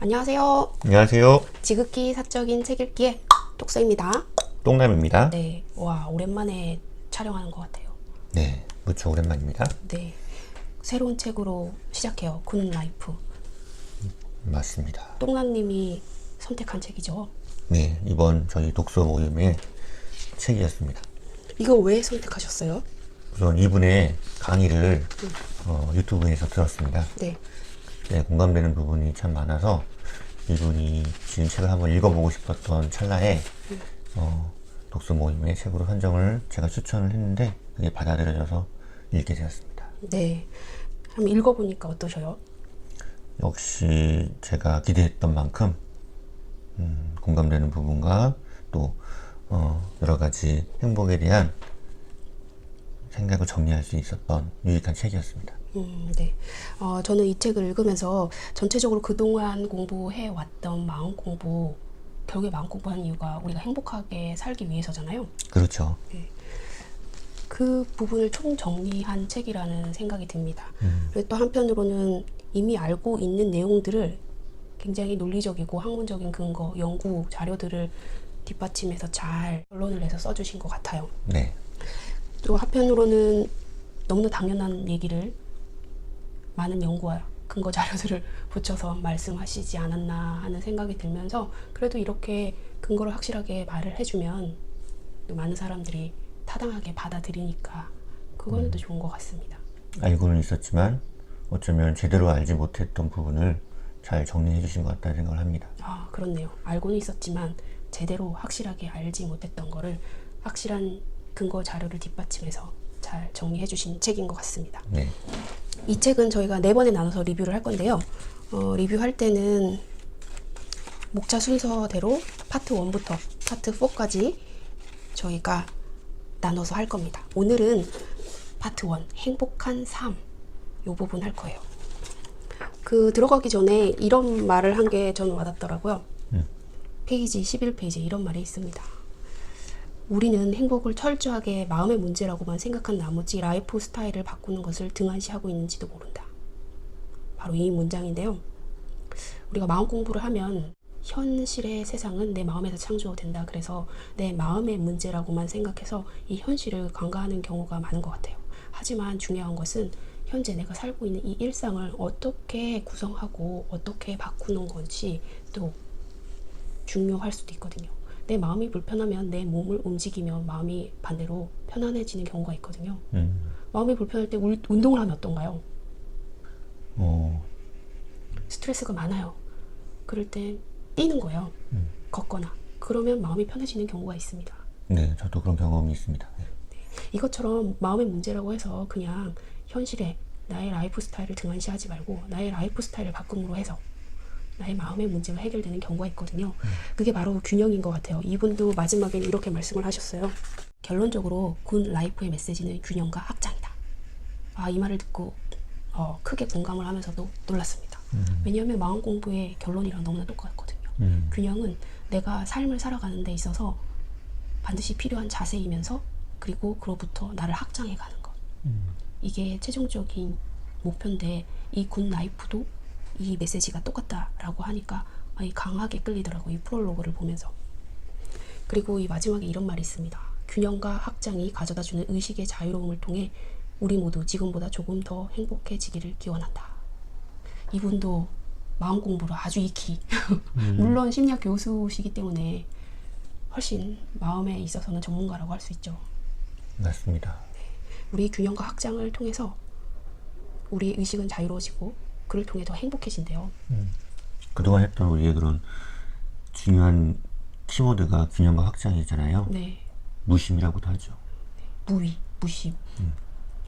안녕하세요. 안녕하세요. 지극히 사적인 책 읽기의 독서입니다. 똥남입니다. 네, 와 오랜만에 촬영하는 것 같아요. 네, 무척 오랜만입니다. 네, 새로운 책으로 시작해요. 굿 라이프. 맞습니다. 똥남님이 선택한 책이죠. 네, 이번 저희 독서 모임의 책이었습니다. 이거 왜 선택하셨어요? 우선 이분의 강의를 유튜브에서 들었습니다. 네, 네, 공감되는 부분이 참 많아서 이분이 지은 책을 한번 읽어보고 싶었던 찰나에 독서 모임의 책으로 선정을 제가 추천을 했는데 그게 받아들여져서 읽게 되었습니다. 네. 한번 읽어보니까 어떠셔요? 역시 제가 기대했던 만큼 공감되는 부분과 또 여러 가지 행복에 대한 생각을 정리할 수 있었던 유익한 책이었습니다. 네. 저는 이 책을 읽으면서 전체적으로 그동안 공부해왔던 마음 공부, 결국에 마음 공부한 이유가 우리가 행복하게 살기 위해서잖아요. 그렇죠. 그 부분을 총정리한 책이라는 생각이 듭니다. 그리고 또 한편으로는 이미 알고 있는 내용들을 굉장히 논리적이고 학문적인 근거, 연구 자료들을 뒷받침해서 잘 결론을 내서 써주신 것 같아요. 네. 또 한편으로는 너무나 당연한 얘기를 많은 연구와 근거 자료들을 붙여서 말씀하시지 않았나 하는 생각이 들면서 그래도 이렇게 근거를 확실하게 말을 해주면 많은 사람들이 타당하게 받아들이니까 그거는 또 좋은 것 같습니다. 알고는 있었지만 어쩌면 제대로 알지 못했던 부분을 잘 정리해 주신 것 같다는 생각을 합니다. 아, 그렇네요. 알고는 있었지만 제대로 확실하게 알지 못했던 거를 확실한 근거 자료를 뒷받침해서 잘 정리해 주신 책인 것 같습니다. 네. 이 책은 저희가 4번에 나눠서 리뷰를 할 건데요. 리뷰할 때는 목차 순서대로 파트 1부터 파트 4까지 저희가 나눠서 할 겁니다. 오늘은 파트 1, 행복한 삶, 이 부분 할 거예요. 들어가기 전에 이런 말을 한 게 저는 와닿더라고요. 페이지 11페이지에 이런 말이 있습니다. 우리는 행복을 철저하게 마음의 문제라고만 생각한 나머지 라이프 스타일을 바꾸는 것을 등한시하고 있는지도 모른다. 바로 이 문장인데요. 우리가 마음 공부를 하면 현실의 세상은 내 마음에서 창조된다. 그래서 내 마음의 문제라고만 생각해서 이 현실을 간과하는 경우가 많은 것 같아요. 하지만 중요한 것은 현재 내가 살고 있는 이 일상을 어떻게 구성하고 어떻게 바꾸는 건지 또 중요할 수도 있거든요. 내 마음이 불편하면 내 몸을 움직이면 마음이 반대로 편안해지는 경우가 있거든요. 마음이 불편할 때 운동을 하면 어떤가요? 스트레스가 많아요. 그럴 때 뛰는 거예요. 걷거나. 그러면 마음이 편해지는 경우가 있습니다. 네, 저도 그런 경험이 있습니다. 네. 이것처럼 마음의 문제라고 해서 그냥 현실에 나의 라이프 스타일을 등한시하지 말고 나의 라이프 스타일을 바꿈으로 해서 나의 마음의 문제가 해결되는 경우가 있거든요. 그게 바로 균형인 것 같아요. 이분도 마지막에 이렇게 말씀을 하셨어요. 결론적으로 굿 라이프의 메시지는 균형과 확장이다. 이 말을 듣고 크게 공감을 하면서도 놀랐습니다. 왜냐하면 마음 공부의 결론이랑 너무나 똑같거든요. 균형은 내가 삶을 살아가는 데 있어서 반드시 필요한 자세이면서 그리고 그로부터 나를 확장해 가는 것. 이게 최종적인 목표인데 이 굿 라이프도 이 메시지가 똑같다라고 하니까 강하게 끌리더라고요. 이 프롤로그를 보면서. 그리고 이 마지막에 이런 말이 있습니다. 균형과 확장이 가져다주는 의식의 자유로움을 통해 우리 모두 지금보다 조금 더 행복해지기를 기원한다. 이분도 마음 공부를 아주 익히 물론 심리학 교수시기 때문에 훨씬 마음에 있어서는 전문가라고 할 수 있죠. 맞습니다. 우리 균형과 확장을 통해서 우리의 의식은 자유로워지고 그를 통해 더 행복해진대요. 그동안 했던 우리의 그런 중요한 키워드가 균형과 확장이잖아요. 네. 무심이라고도 하죠. 무위, 무심.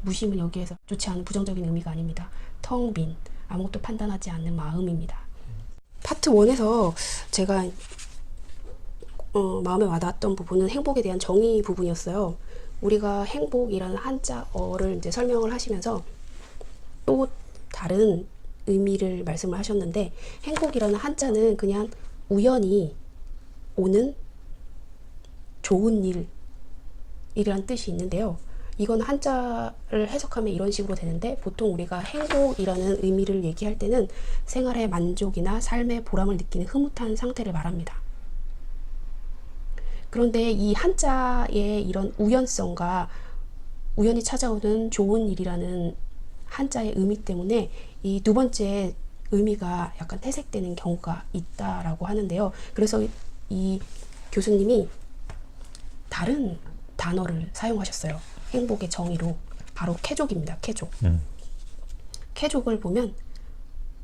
무심은 여기에서 좋지 않은 부정적인 의미가 아닙니다. 텅 빈, 아무것도 판단하지 않는 마음입니다. 파트 1에서 제가 마음에 와닿았던 부분은 행복에 대한 정의 부분이었어요. 우리가 행복이라는 한자어를 이제 설명을 하시면서 또 다른 의미를 말씀을 하셨는데 행복이라는 한자는 그냥 우연히 오는 좋은 일이란 뜻이 있는데요. 이건 한자를 해석하면 이런 식으로 되는데, 보통 우리가 행복이라는 의미를 얘기할 때는 생활의 만족이나 삶의 보람을 느끼는 흐뭇한 상태를 말합니다. 그런데 이 한자의 이런 우연성과 우연히 찾아오는 좋은 일이라는 한자의 의미 때문에 이 두 번째 의미가 약간 퇴색되는 경우가 있다라고 하는데요. 그래서 이 교수님이 다른 단어를 사용하셨어요. 행복의 정의로. 바로 쾌족입니다. 쾌족. 쾌족을 보면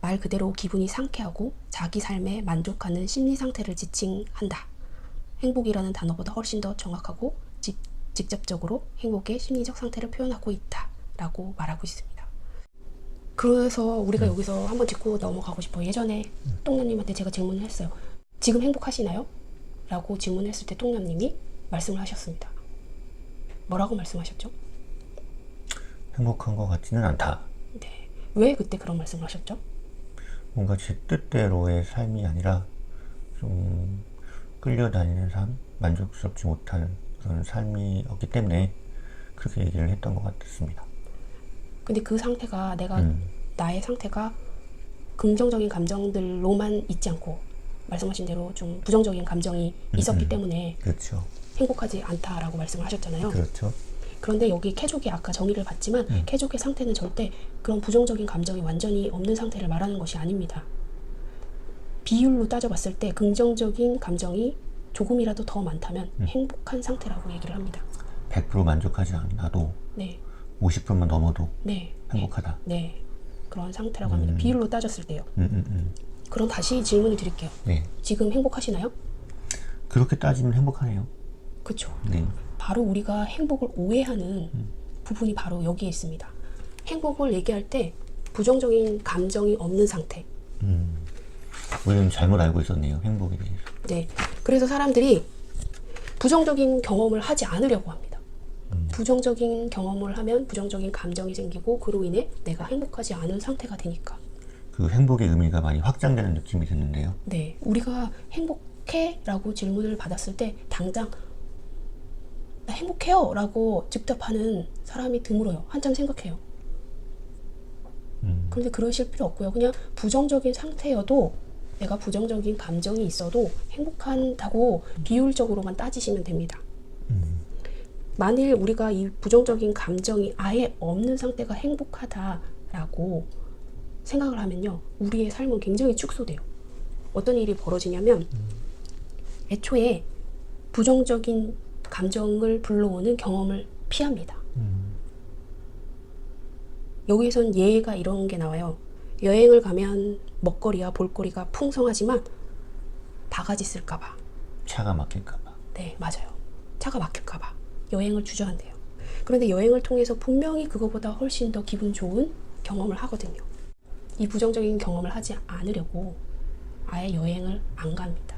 말 그대로 기분이 상쾌하고 자기 삶에 만족하는 심리 상태를 지칭한다. 행복이라는 단어보다 훨씬 더 정확하고 직접적으로 행복의 심리적 상태를 표현하고 있다라고 말하고 있습니다. 그래서 우리가 여기서 한번 짚고 넘어가고 싶어요. 예전에 똥남님한테 제가 질문을 했어요. 지금 행복하시나요? 라고 질문했을 때 똥남님이 말씀을 하셨습니다. 뭐라고 말씀하셨죠? 행복한 것 같지는 않다. 네. 왜 그때 그런 말씀을 하셨죠? 뭔가 제 뜻대로의 삶이 아니라 좀 끌려다니는 삶, 만족스럽지 못한 그런 삶이었기 때문에 그렇게 얘기를 했던 것 같습니다. 근데 그 상태가 나의 상태가 긍정적인 감정들로만 있지 않고 말씀하신 대로 좀 부정적인 감정이 있었기 때문에 그렇죠. 행복하지 않다라고 말씀을 하셨잖아요. 그렇죠. 그런데 여기 쾌족이 아까 정의를 봤지만 쾌족의 상태는 절대 그런 부정적인 감정이 완전히 없는 상태를 말하는 것이 아닙니다. 비율로 따져봤을 때 긍정적인 감정이 조금이라도 더 많다면 행복한 상태라고 얘기를 합니다. 100% 만족하지 않아도 네. 50%만 넘어도 네. 행복하다. 네. 그런 상태라고 합니다. 비율로 따졌을 때요. 그럼 다시 질문을 드릴게요. 네. 지금 행복하시나요? 그렇게 따지면 행복하네요. 그렇죠. 네. 바로 우리가 행복을 오해하는 부분이 바로 여기에 있습니다. 행복을 얘기할 때 부정적인 감정이 없는 상태. 우리는 잘못 알고 있었네요. 행복에 대해서. 네. 그래서 사람들이 부정적인 경험을 하지 않으려고 합니다. 부정적인 경험을 하면 부정적인 감정이 생기고 그로 인해 내가 행복하지 않은 상태가 되니까. 그 행복의 의미가 많이 확장되는 느낌이 드는데요. 네. 우리가 행복해? 라고 질문을 받았을 때 당장 나 행복해요 라고 즉답하는 사람이 드물어요. 한참 생각해요. 그런데 그러실 필요 없고요. 그냥 부정적인 상태여도 내가 부정적인 감정이 있어도 행복한다고 비율적으로만 따지시면 됩니다. 만일 우리가 이 부정적인 감정이 아예 없는 상태가 행복하다라고 생각을 하면요. 우리의 삶은 굉장히 축소돼요. 어떤 일이 벌어지냐면 애초에 부정적인 감정을 불러오는 경험을 피합니다. 여기선 예가 이런 게 나와요. 여행을 가면 먹거리와 볼거리가 풍성하지만 바가지 쓸까봐. 차가 막힐까봐. 네, 맞아요. 차가 막힐까봐 여행을 주저한대요. 그런데 여행을 통해서 분명히 그거보다 훨씬 더 기분 좋은 경험을 하거든요. 이 부정적인 경험을 하지 않으려고 아예 여행을 안 갑니다.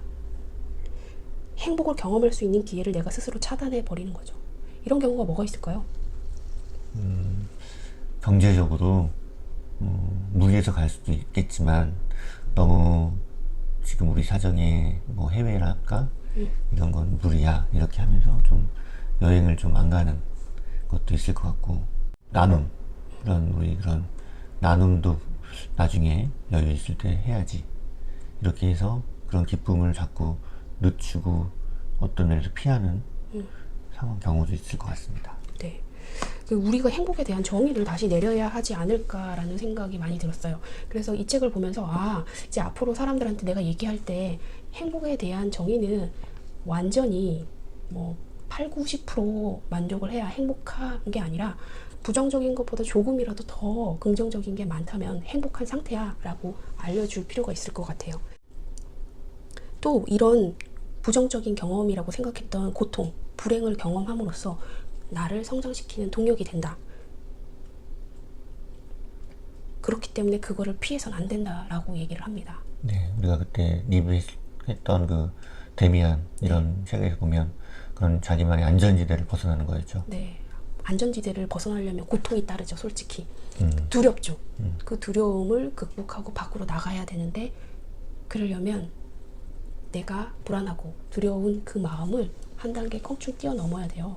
행복을 경험할 수 있는 기회를 내가 스스로 차단해 버리는 거죠. 이런 경우가 뭐가 있을까요? 경제적으로 무리해서 갈 수도 있겠지만 너무 지금 우리 사정에 뭐 해외랄까 이런 건 무리야 이렇게 하면서 좀 여행을 좀 안 가는 것도 있을 것 같고 나눔 우리 그런 나눔도 나중에 여유 있을 때 해야지 이렇게 해서 그런 기쁨을 자꾸 늦추고 어떤 면에서 피하는 상황 경우도 있을 것 같습니다. 네. 우리가 행복에 대한 정의를 다시 내려야 하지 않을까라는 생각이 많이 들었어요. 그래서 이 책을 보면서 이제 앞으로 사람들한테 내가 얘기할 때 행복에 대한 정의는 완전히 뭐 8, 90% 만족을 해야 행복한 게 아니라 부정적인 것보다 조금이라도 더 긍정적인 게 많다면 행복한 상태야 라고 알려줄 필요가 있을 것 같아요. 또 이런 부정적인 경험이라고 생각했던 고통, 불행을 경험함으로써 나를 성장시키는 동력이 된다. 그렇기 때문에 그거를 피해서는 안 된다라고 얘기를 합니다. 네, 우리가 그때 리뷰했던 그 데미안 이런 책에서 보면 그런 자기만의 안전지대를 벗어나는 거였죠. 네, 안전지대를 벗어나려면 고통이 따르죠. 솔직히 두렵죠. 그 두려움을 극복하고 밖으로 나가야 되는데 그러려면 내가 불안하고 두려운 그 마음을 한 단계 껑충 뛰어넘어야 돼요.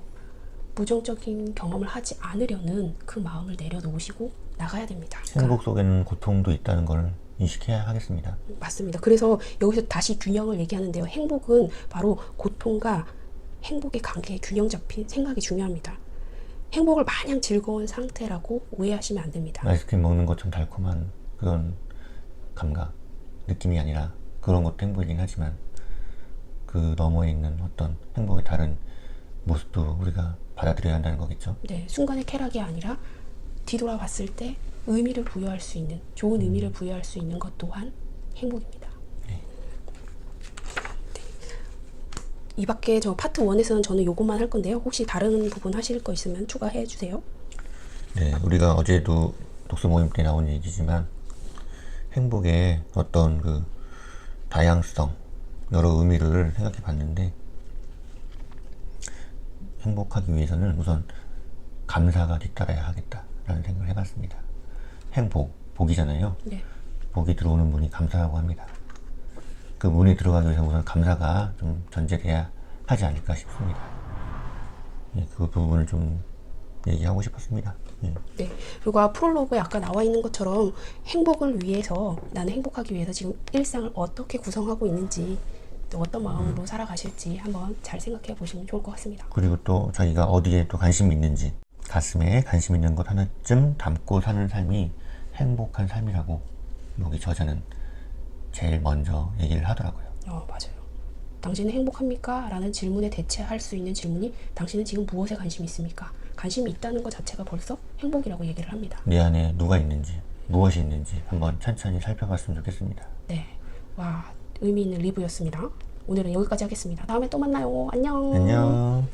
부정적인 경험을 하지 않으려는 그 마음을 내려놓으시고 나가야 됩니다. 행복 속에는 고통도 있다는 걸 인식해야 하겠습니다. 맞습니다. 그래서 여기서 다시 균형을 얘기하는데요. 행복은 바로 고통과 행복의 관계에 균형 잡힌 생각이 중요합니다. 행복을 마냥 즐거운 상태라고 오해하시면 안 됩니다. 아이스크림 먹는 것처럼 달콤한 그런 감각, 느낌이 아니라 그런 것도 행복이긴 하지만 그 너머에 있는 어떤 행복의 다른 모습도 우리가 받아들여야 한다는 거겠죠. 네, 순간의 쾌락이 아니라 뒤돌아봤을 때 의미를 부여할 수 있는, 좋은 의미를 부여할 수 있는 것 또한 행복입니다. 네. 이 밖에 저 파트 1에서는 저는 요것만 할 건데요. 혹시 다른 부분 하실 거 있으면 추가해 주세요. 네, 우리가 어제도 독서 모임 때 나온 얘기지만 행복의 어떤 그 다양성, 여러 의미를 생각해 봤는데 행복하기 위해서는 우선 감사가 뒤따라야 하겠다라는 생각을 해봤습니다. 행복, 복이잖아요. 네. 복이 들어오는 문이 감사라고 합니다. 그 문이 들어가기 위해서 우선 감사가 좀 전제돼야 하지 않을까 싶습니다. 예, 그 부분을 좀 얘기하고 싶었습니다. 예. 네. 그리고 프롤로그에 아까 나와 있는 것처럼 행복을 위해서, 나는 행복하기 위해서 지금 일상을 어떻게 구성하고 있는지, 또 어떤 마음으로 살아가실지 한번 잘 생각해 보시면 좋을 것 같습니다. 그리고 또 자기가 어디에 또 관심이 있는지, 가슴에 관심 있는 것 하나쯤 담고 사는 삶이 행복한 삶이라고 여기 저자는 제일 먼저 얘기를 하더라고요. 맞아요. 당신은 행복합니까? 라는 질문에 대체할 수 있는 질문이 당신은 지금 무엇에 관심이 있습니까? 관심이 있다는 것 자체가 벌써 행복이라고 얘기를 합니다. 내 안에 누가 있는지, 무엇이 있는지 한번 천천히 살펴봤으면 좋겠습니다. 네. 와, 의미 있는 리뷰였습니다. 오늘은 여기까지 하겠습니다. 다음에 또 만나요. 안녕. 안녕.